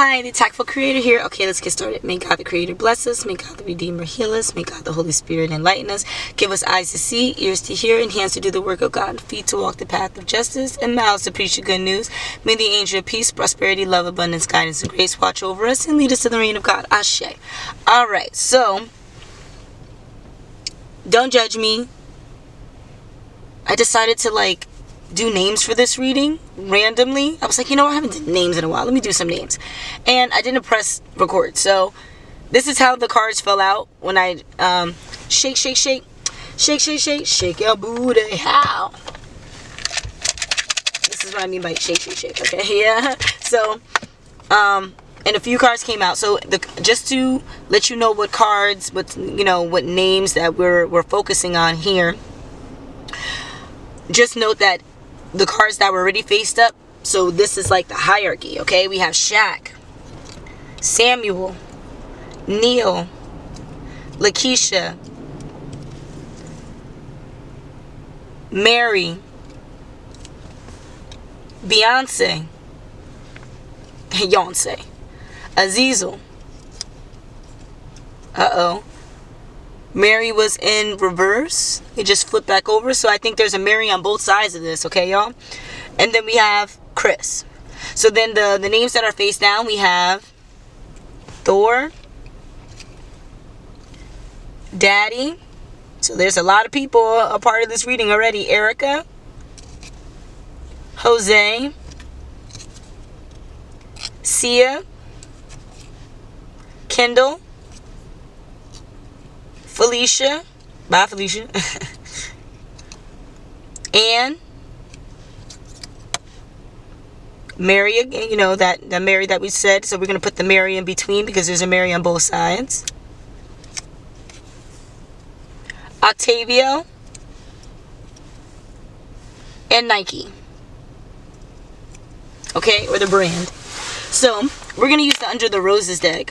Hi, the TAKful Creator here. Okay, let's get started. May God the Creator bless us. May God the Redeemer heal us. May God the Holy Spirit enlighten us. Give us eyes to see, ears to hear, and hands to do the work of God, feet to walk the path of justice, and mouths to preach the good news. May the angel of peace, prosperity, love, abundance, guidance, and grace watch over us and lead us to the reign of God. Ashe. Alright, so, don't judge me. I decided to do names for this reading randomly. I was like, I haven't done names in a while. Let me do some names. And I didn't press record. So this is how the cards fell out when I shake your booty. How? This is what I mean by shake. Okay, yeah. So and a few cards came out. So just to let you know what cards, what names that we're focusing on here. Just note that the cards that were already faced up, so this is like the hierarchy, okay? We have Shaq, Samuel, Neil, Lakeisha, Mary, Beyonce, Azizel. Mary was in reverse. It just flipped back over. So I think there's a Mary on both sides of this. Okay, y'all? And then we have Chris. So then the names that are face down, we have Thor, Daddy. So there's a lot of people a part of this reading already. Erica, Jose, Sia, Kendall, Felicia, bye Felicia, and Mary again, that Mary that we said, so we're going to put the Mary in between because there's a Mary on both sides. Octavio, and Nike, okay, or the brand. So we're going to use the Under the Roses deck.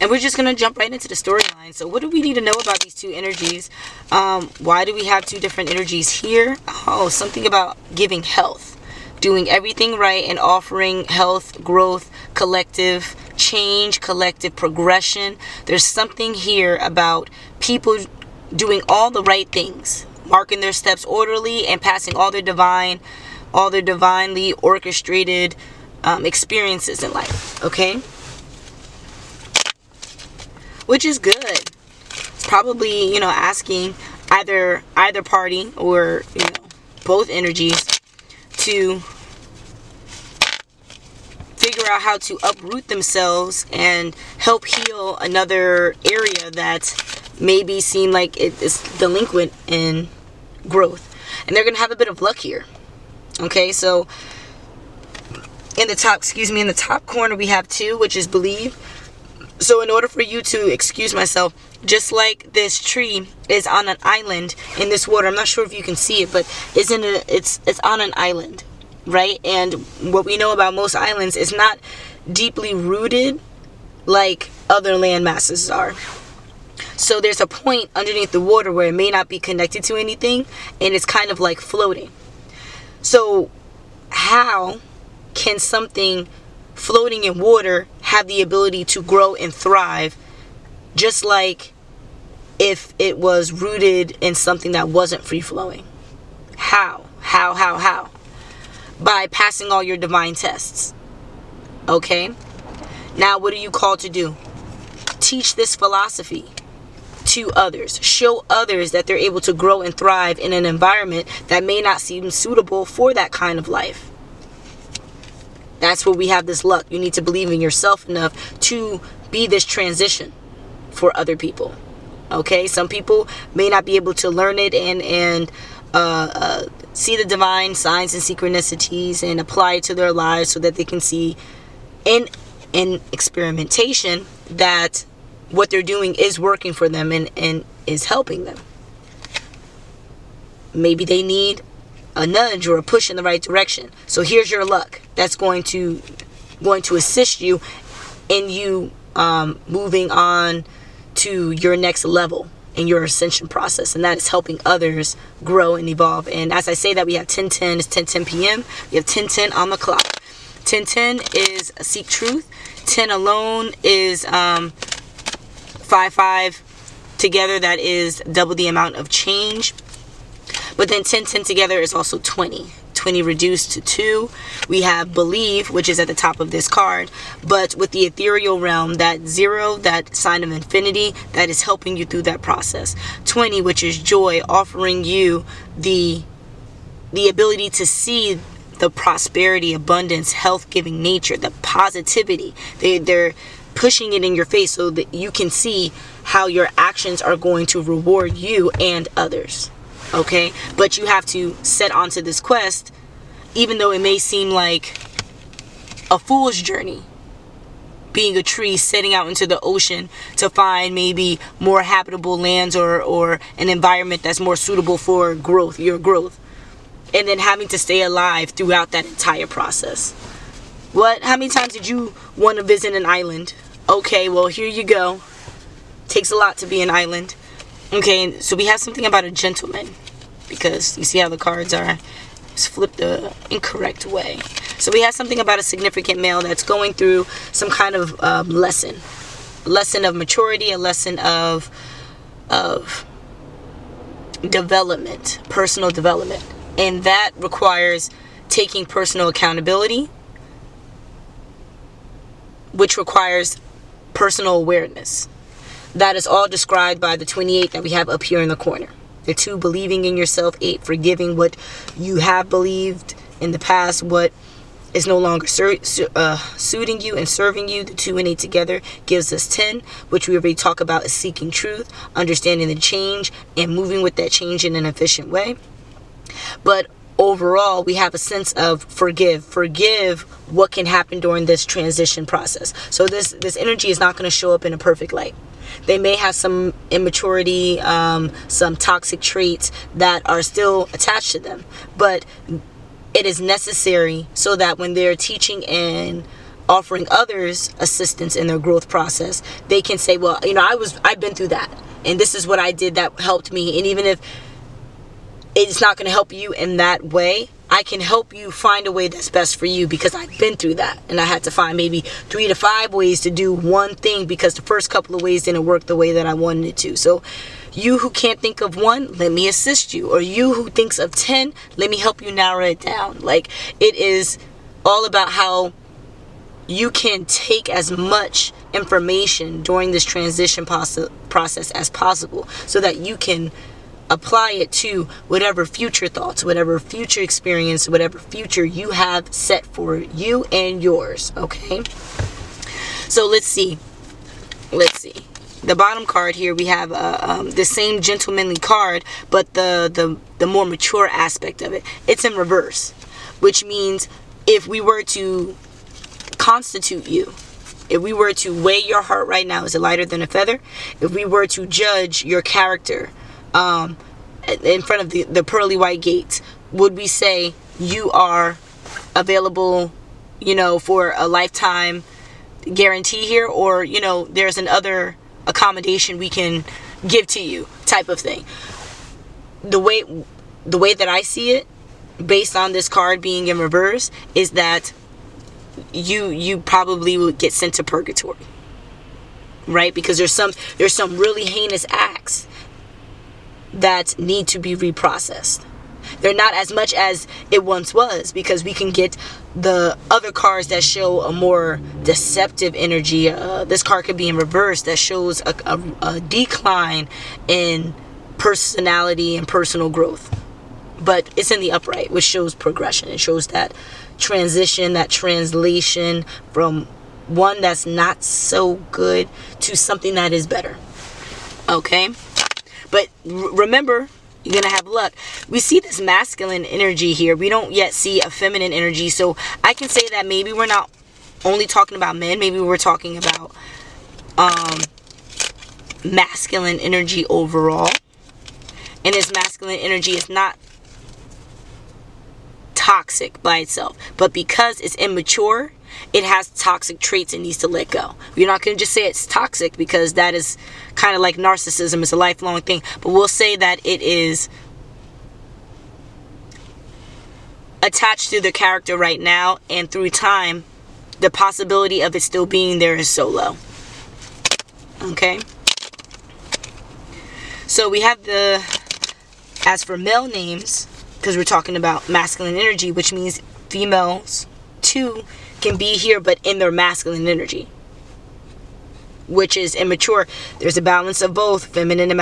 And we're just going to jump right into the storyline. So what do we need to know about these two energies? Why do we have two different energies here? Oh, something about giving health. Doing everything right and offering health, growth, collective change, collective progression. There's something here about people doing all the right things. Marking their steps orderly and passing all their divinely orchestrated experiences in life. Okay? Which is good. It's probably, asking either party or, both energies to figure out how to uproot themselves and help heal another area that maybe seem like it is delinquent in growth. And they're going to have a bit of luck here. Okay, so in the top corner we have 2, which is believe. So in order for you to, excuse myself, just like this tree is on an island in this water, I'm not sure if you can see it, but it's on an island, right? And what we know about most islands is not deeply rooted like other land masses are. So there's a point underneath the water where it may not be connected to anything, and it's kind of like floating. So how can something floating in water have the ability to grow and thrive, just like if it was rooted in something that wasn't free-flowing? How? By passing all your divine tests. Okay? Now, what are you called to do? Teach this philosophy to others. Show others that they're able to grow and thrive in an environment that may not seem suitable for that kind of life. That's where we have this luck. You need to believe in yourself enough to be this transition for other people. Okay? Some people may not be able to learn it and see the divine signs and synchronicities and apply it to their lives so that they can see in experimentation that what they're doing is working for them and is helping them. Maybe they need a nudge or a push in the right direction. So here's your luck. That's going to assist you in you moving on to your next level in your ascension process, and that is helping others grow and evolve. And as I say that, we have 10:10, it's 10:10 p.m. We have 10:10 on the clock. 1010 is seek truth. 10 alone is 5 together, that is double the amount of change. But then 10 together is also 20 reduced to 2. We have believe, which is at the top of this card, but with the ethereal realm, that 0, that sign of infinity, that is helping you through that process. 20, which is joy, offering you the ability to see the prosperity, abundance, health-giving nature, the positivity. They're pushing it in your face so that you can see how your actions are going to reward you and others. Okay, but you have to set onto this quest, even though it may seem like a fool's journey, being a tree setting out into the ocean to find maybe more habitable lands or an environment that's more suitable for growth, your growth, and then having to stay alive throughout that entire process. How many times did you want to visit an island? Okay, well, here you go. Takes a lot to be an island. Okay, so we have something about a gentleman, because you see how the cards are flipped the incorrect way. So we have something about a significant male that's going through some kind of lesson of maturity, a lesson of development, personal development, and that requires taking personal accountability, which requires personal awareness. That is all described by the 28 that we have up here in the corner. The 2, believing in yourself. 8, forgiving what you have believed in the past, what is no longer suiting you and serving you. The 2 and 8 together gives us 10, which we already talked about, is seeking truth, understanding the change, and moving with that change in an efficient way. But overall, we have a sense of forgive what can happen during this transition process. So this energy is not going to show up in a perfect light. They may have some immaturity, some toxic traits that are still attached to them, but it is necessary so that when they're teaching and offering others assistance in their growth process, they can say, well, I've been through that, and this is what I did that helped me. And even if it's not going to help you in that way, I can help you find a way that's best for you, because I've been through that, and I had to find maybe 3 to 5 ways to do one thing because the first couple of ways didn't work the way that I wanted it to. So you who can't think of 1, let me assist you. Or you who thinks of 10, let me help you narrow it down. Like, it is all about how you can take as much information during this transition process as possible, so that you can apply it to whatever future thoughts, whatever future experience, whatever future you have set for you and yours. Okay, so let's see. The bottom card here, we have the same gentlemanly card, but the more mature aspect of it. It's in reverse, which means if we were to constitute you, if we were to weigh your heart right now, is it lighter than a feather? If we were to judge your character in front of the pearly white gates, would we say you are available, for a lifetime guarantee here, or there's another accommodation we can give to you, type of thing? The way that I see it, based on this card being in reverse, is that you probably would get sent to purgatory, right? Because there's some really heinous acts that need to be reprocessed. They're not as much as it once was, because we can get the other cards that show a more deceptive energy. This card could be in reverse, that shows a decline in personality and personal growth, but it's in the upright, which shows progression. It shows that transition, that translation from one that's not so good to something that is better. Okay, but remember, you're gonna have luck. We see this masculine energy here. We don't yet see a feminine energy. So I can say that maybe we're not only talking about men. Maybe we're talking about masculine energy overall. And this masculine energy is not toxic by itself, but because it's immature, it has toxic traits and needs to let go. We're not going to just say it's toxic, because that is kind of like narcissism. It's a lifelong thing, but we'll say that it is attached to the character right now, and through time, the possibility of it still being there is so low. Okay? So we have as for male names, because we're talking about masculine energy, which means females too can be here, but in their masculine energy, which is immature. There's a balance of both feminine and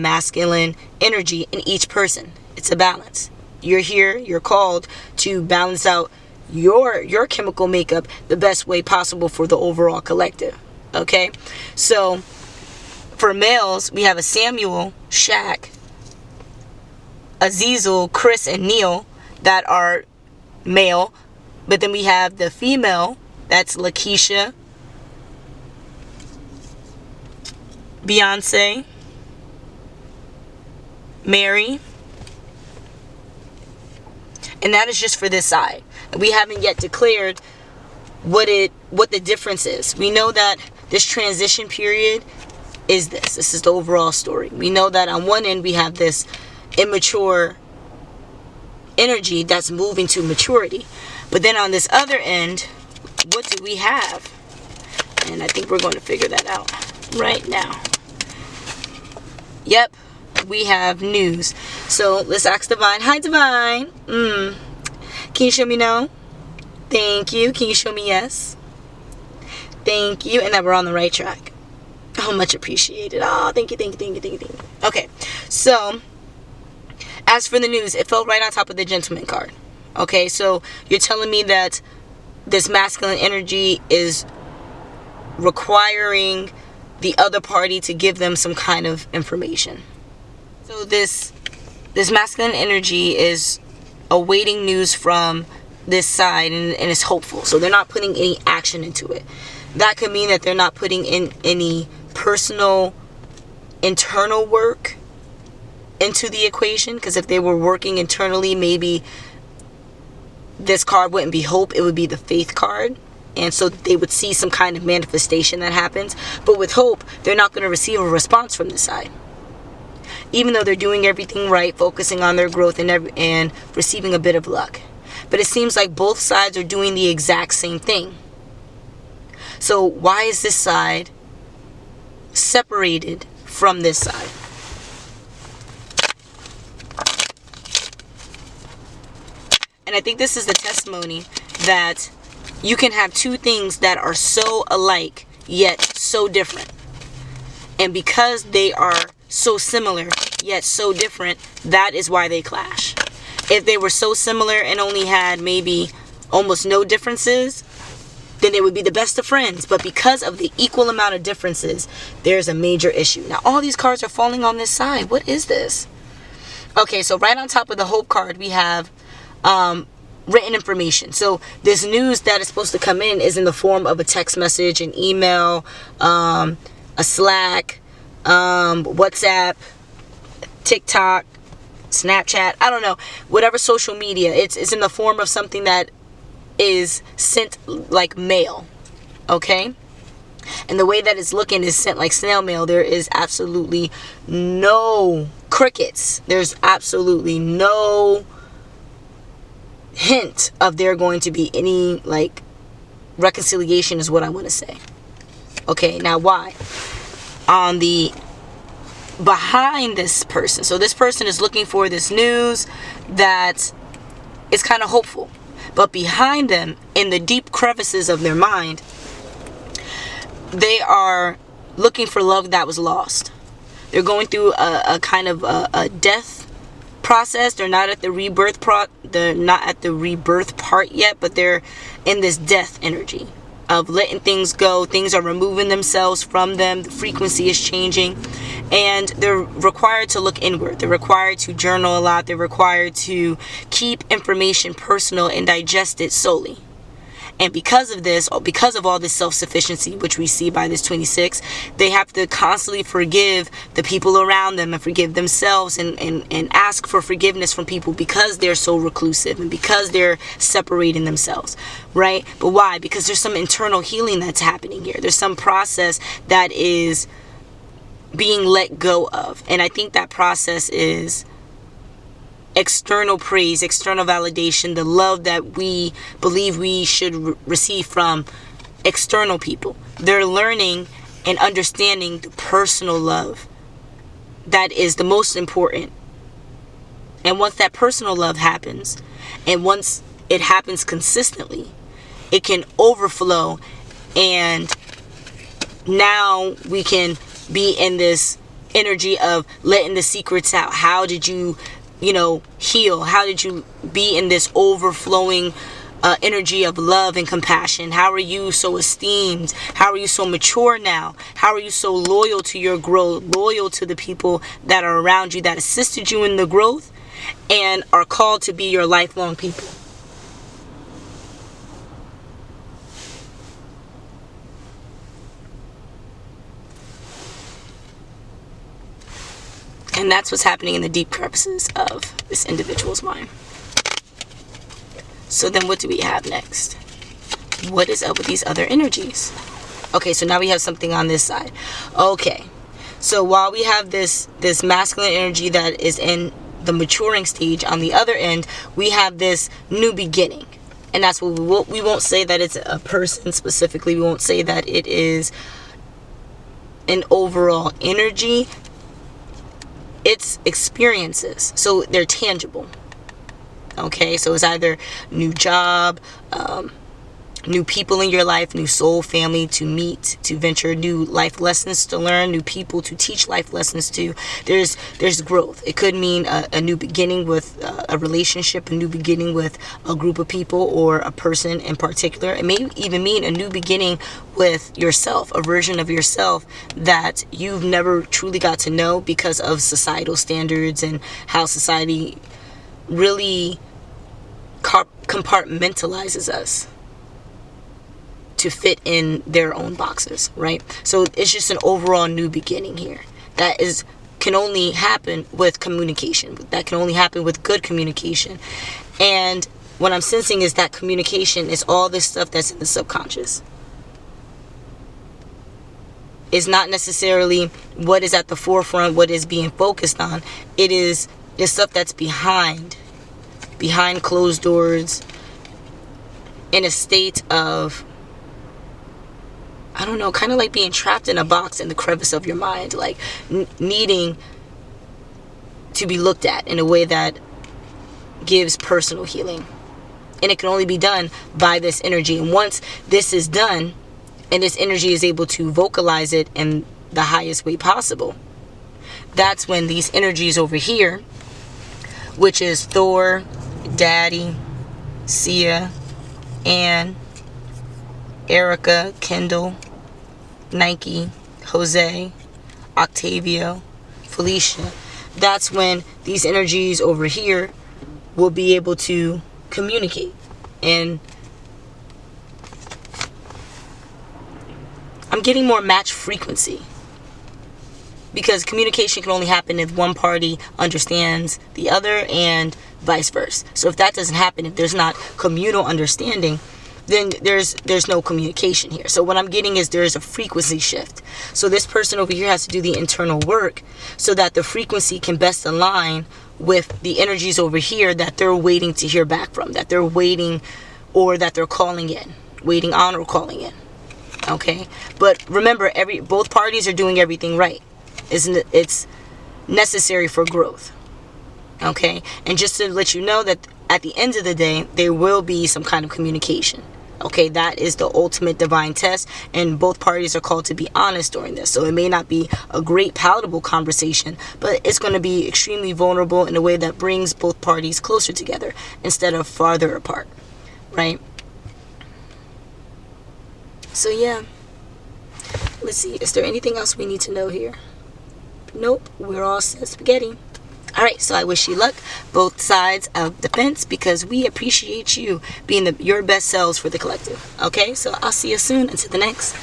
masculine energy in each person. It's a balance. You're here, you're called to balance out your chemical makeup the best way possible for the overall collective. Okay? So for males, we have a Samuel, Shaq, Azizel, Chris, and Neil that are male. But then we have the female, that's Lakeisha, Beyonce, Mary, and that is just for this side. We haven't yet declared what the difference is. We know that this transition period is this. This is the overall story. We know that on one end we have this immature energy that's moving to maturity. But then on this other end, what do we have? And I think we're going to figure that out right now. Yep, we have news. So let's ask Divine. Hi, Divine. Can you show me no? Thank you. Can you show me yes? Thank you. And that we're on the right track. Oh, much appreciated. Oh, thank you, thank you, thank you, thank you, thank you. Okay, so as for the news, it fell right on top of the gentleman card. Okay, so you're telling me that this masculine energy is requiring the other party to give them some kind of information. So this masculine energy is awaiting news from this side, and it's hopeful. So they're not putting any action into it. That could mean that they're not putting in any personal internal work into the equation, because if they were working internally, maybe this card wouldn't be hope, it would be the faith card, and so they would see some kind of manifestation that happens. But with hope, they're not going to receive a response from this side, even though they're doing everything right, focusing on their growth and receiving a bit of luck. But it seems like both sides are doing the exact same thing. So why is this side separated from this side? And I think this is the testimony that you can have two things that are so alike yet so different. And because they are so similar yet so different, that is why they clash. If they were so similar and only had maybe almost no differences, then they would be the best of friends. But because of the equal amount of differences, there's a major issue. Now, all these cards are falling on this side. What is this? Okay, so right on top of the hope card, we have written information. So this news that is supposed to come in is in the form of a text message, an email, a Slack, WhatsApp, TikTok, Snapchat, I don't know, whatever social media. It's in the form of something that is sent like mail. Okay? And the way that it's looking is sent like snail mail. There is absolutely no crickets. There's absolutely no hint of there going to be any like reconciliation, is what I want to say. Okay, now why? On the behind this person, so this person is looking for this news that is kind of hopeful, but behind them, in the deep crevices of their mind, they are looking for love that was lost. They're going through a kind of a death process. They're not at the rebirth part yet, but they're in this death energy of letting things go. Things are removing themselves from them. The frequency is changing, and they're required to look inward. They're required to journal a lot. They're required to keep information personal and digest it solely. And because of this, because of all this self-sufficiency, which we see by this 26, they have to constantly forgive the people around them and forgive themselves and ask for forgiveness from people, because they're so reclusive and because they're separating themselves, right? But why? Because there's some internal healing that's happening here. There's some process that is being let go of. And I think that process is external praise, external validation, the love that we believe we should receive from external people. They're learning and understanding the personal love that is the most important. And once that personal love happens, and once it happens consistently, it can overflow, and now we can be in this energy of letting the secrets out. How did you heal? How did you be in this overflowing energy of love and compassion? How are you so esteemed? How are you so mature now? How are you so loyal to your growth, loyal to the people that are around you that assisted you in the growth and are called to be your lifelong people? And that's what's happening in the deep crevices of this individual's mind. So then what do we have next? What is up with these other energies? Okay, so now we have something on this side. Okay, so while we have this masculine energy that is in the maturing stage, on the other end, we have this new beginning. And that's what we won't say that it's a person specifically. We won't say that it is an overall energy. It's experiences, so they're tangible. Okay, so it's either new job, new people in your life, new soul family to meet, to venture, new life lessons to learn, new people to teach life lessons to. There's growth. It could mean a new beginning with a relationship, a new beginning with a group of people or a person in particular. It may even mean a new beginning with yourself, a version of yourself that you've never truly got to know because of societal standards and how society really compartmentalizes us to fit in their own boxes, right? So it's just an overall new beginning here that can only happen with communication. That can only happen with good communication. And what I'm sensing is that communication is all this stuff that's in the subconscious. It's not necessarily what is at the forefront, what is being focused on. It is the stuff that's behind closed doors, in a state of, I don't know, kind of like being trapped in a box in the crevice of your mind, like needing to be looked at in a way that gives personal healing. And it can only be done by this energy. And once this is done, and this energy is able to vocalize it in the highest way possible, that's when these energies over here, which is Thor, Daddy, Sia, Anne, Erica, Kendall, Nike, Jose, Octavio, Felicia, that's when these energies over here will be able to communicate. And I'm getting more match frequency, because communication can only happen if one party understands the other and vice versa. So if that doesn't happen, if there's not communal understanding, then there's no communication here. So what I'm getting is there's a frequency shift. So this person over here has to do the internal work so that the frequency can best align with the energies over here that they're waiting to hear back from, that they're waiting or that they're calling in, waiting on or calling in. Okay? But remember, both parties are doing everything right. It's necessary for growth. Okay? And just to let you know that at the end of the day, there will be some kind of communication. Okay? That is the ultimate divine test, and both parties are called to be honest during this. So it may not be a great palatable conversation, but it's going to be extremely vulnerable in a way that brings both parties closer together instead of farther apart. Right? So yeah. Let's see. Is there anything else we need to know here? Nope, we're all set spaghetti. Alright, so I wish you luck, both sides of the fence, because we appreciate you being your best selves for the collective. Okay, so I'll see you soon. Until the next.